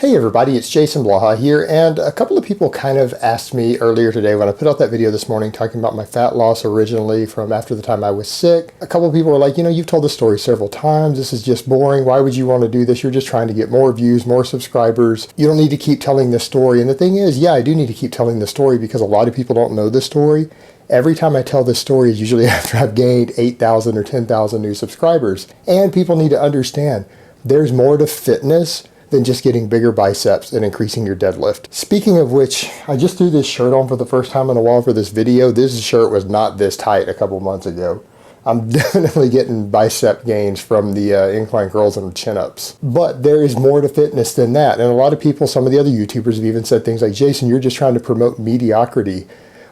Hey everybody, it's Jason Blaha here, and a couple of people kind of asked me earlier today when I put out that video this morning talking about my fat loss originally from after the time I was sick. A couple of people were like, you've told the story several times, this is just boring, why would you want to do this? You're just trying to get more views, more subscribers. You don't need to keep telling this story. And the thing is, yeah, I do need to keep telling the story because a lot of people don't know this story. Every time I tell this story is usually after I've gained 8,000 or 10,000 new subscribers. And people need to understand there's more to fitness than just getting bigger biceps and increasing your deadlift. Speaking of which, I just threw this shirt on for the first time in a while for this video. This shirt was not this tight a couple months ago. I'm definitely getting bicep gains from the incline curls and chin-ups. But there is more to fitness than that. And a lot of people, some of the other YouTubers have even said things like, Jason, you're just trying to promote mediocrity.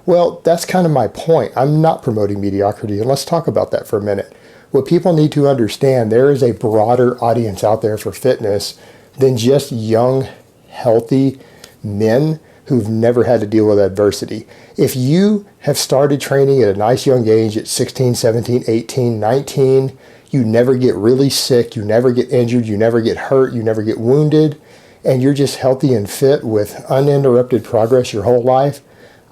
Well, that's kind of my point. I'm not promoting mediocrity, and let's talk about that for a minute. What people need to understand, there is a broader audience out there for fitness than just young, healthy men who've never had to deal with adversity. If you have started training at a nice young age at 16, 17, 18, 19, you never get really sick, you never get injured, you never get hurt, you never get wounded, and you're just healthy and fit with uninterrupted progress your whole life,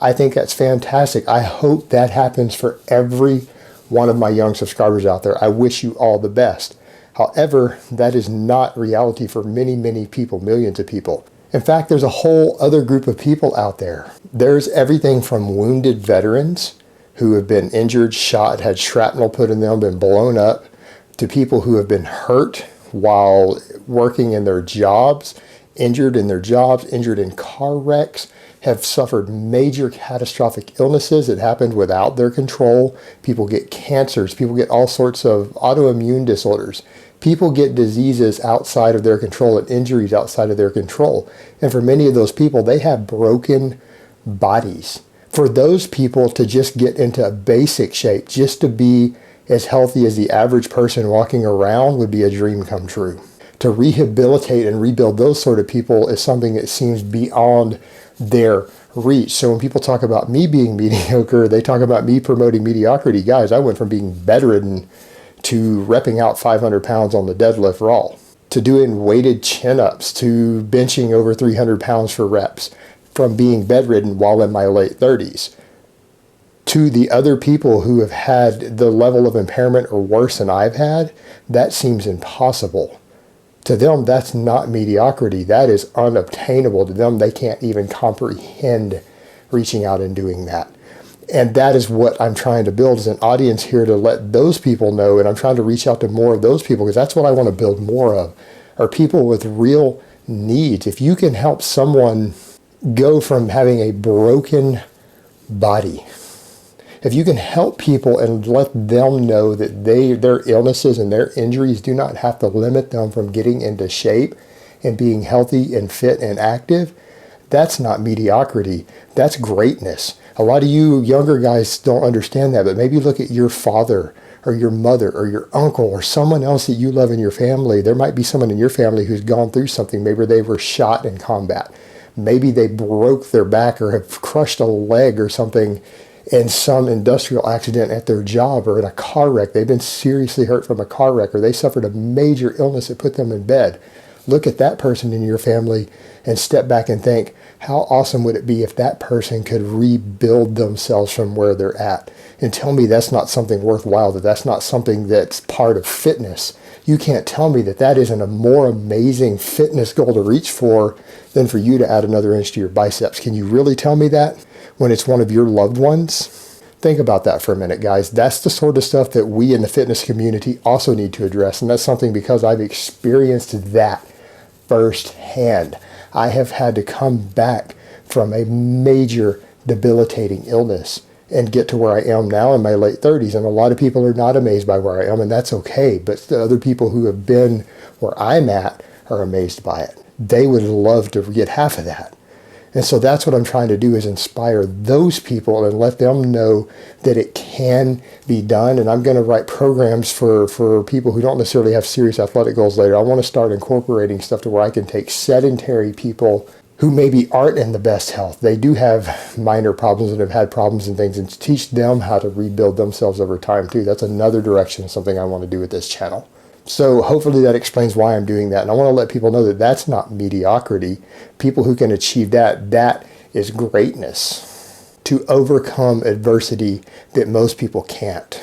I think that's fantastic. I hope that happens for every one of my young subscribers out there. I wish you all the best. However, that is not reality for many, many people, millions of people. In fact, there's a whole other group of people out there. There's everything from wounded veterans who have been injured, shot, had shrapnel put in them, been blown up, to people who have been hurt while working in their jobs, injured in their jobs, injured in car wrecks, have suffered major catastrophic illnesses that happened without their control. People get cancers, people get all sorts of autoimmune disorders. People get diseases outside of their control and injuries outside of their control. And for many of those people, they have broken bodies. For those people to just get into a basic shape, just to be as healthy as the average person walking around would be a dream come true. To rehabilitate and rebuild those sort of people is something that seems beyond their reach. So when people talk about me being mediocre, they talk about me promoting mediocrity. Guys, I went from being bedridden to repping out 500 pounds on the deadlift raw, to doing weighted chin-ups, to benching over 300 pounds for reps, from being bedridden while in my late 30s, to the other people who have had the level of impairment or worse than I've had. That seems impossible. To them, that's not mediocrity. That is unobtainable. To them, they can't even comprehend reaching out and doing that. And that is what I'm trying to build, is an audience here to let those people know. And I'm trying to reach out to more of those people because that's what I want to build more of, are people with real needs. If you can help someone go from having a broken body, if you can help people and let them know that their illnesses and their injuries do not have to limit them from getting into shape and being healthy and fit and active, that's not mediocrity. That's greatness. A lot of you younger guys don't understand that, but maybe look at your father or your mother or your uncle or someone else that you love in your family. There might be someone in your family who's gone through something. Maybe they were shot in combat. Maybe they broke their back or have crushed a leg or something in some industrial accident at their job or in a car wreck. They've been seriously hurt from a car wreck, or they suffered a major illness that put them in bed. Look at that person in your family and step back and think, how awesome would it be if that person could rebuild themselves from where they're at? And tell me that's not something worthwhile, that that's not something that's part of fitness. You can't tell me that that isn't a more amazing fitness goal to reach for than for you to add another inch to your biceps. Can you really tell me that when it's one of your loved ones? Think about that for a minute, guys. That's the sort of stuff that we in the fitness community also need to address. And that's something, because I've experienced that firsthand. I have had to come back from a major debilitating illness and get to where I am now in my late 30s. And a lot of people are not amazed by where I am, and that's okay. But the other people who have been where I'm at are amazed by it. They would love to get half of that. And so that's what I'm trying to do, is inspire those people and let them know that it can be done. And I'm going to write programs for people who don't necessarily have serious athletic goals later. I want to start incorporating stuff to where I can take sedentary people who maybe aren't in the best health. They do have minor problems and have had problems and things, and teach them how to rebuild themselves over time too. That's another direction, something I want to do with this channel. So hopefully that explains why I'm doing that. And I want to let people know that that's not mediocrity. People who can achieve that, that is greatness. To overcome adversity that most people can't.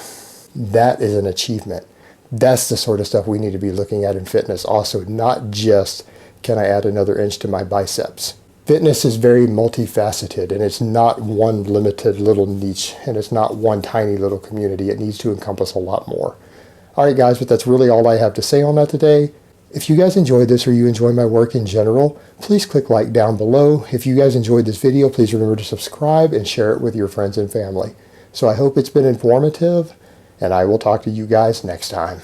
That is an achievement. That's the sort of stuff we need to be looking at in fitness also, not just, can I add another inch to my biceps? Fitness is very multifaceted, and it's not one limited little niche, and it's not one tiny little community. It needs to encompass a lot more. All right, guys, but that's really all I have to say on that today. If you guys enjoyed this or you enjoy my work in general, please click like down below. If you guys enjoyed this video, please remember to subscribe and share it with your friends and family. So I hope it's been informative, and I will talk to you guys next time.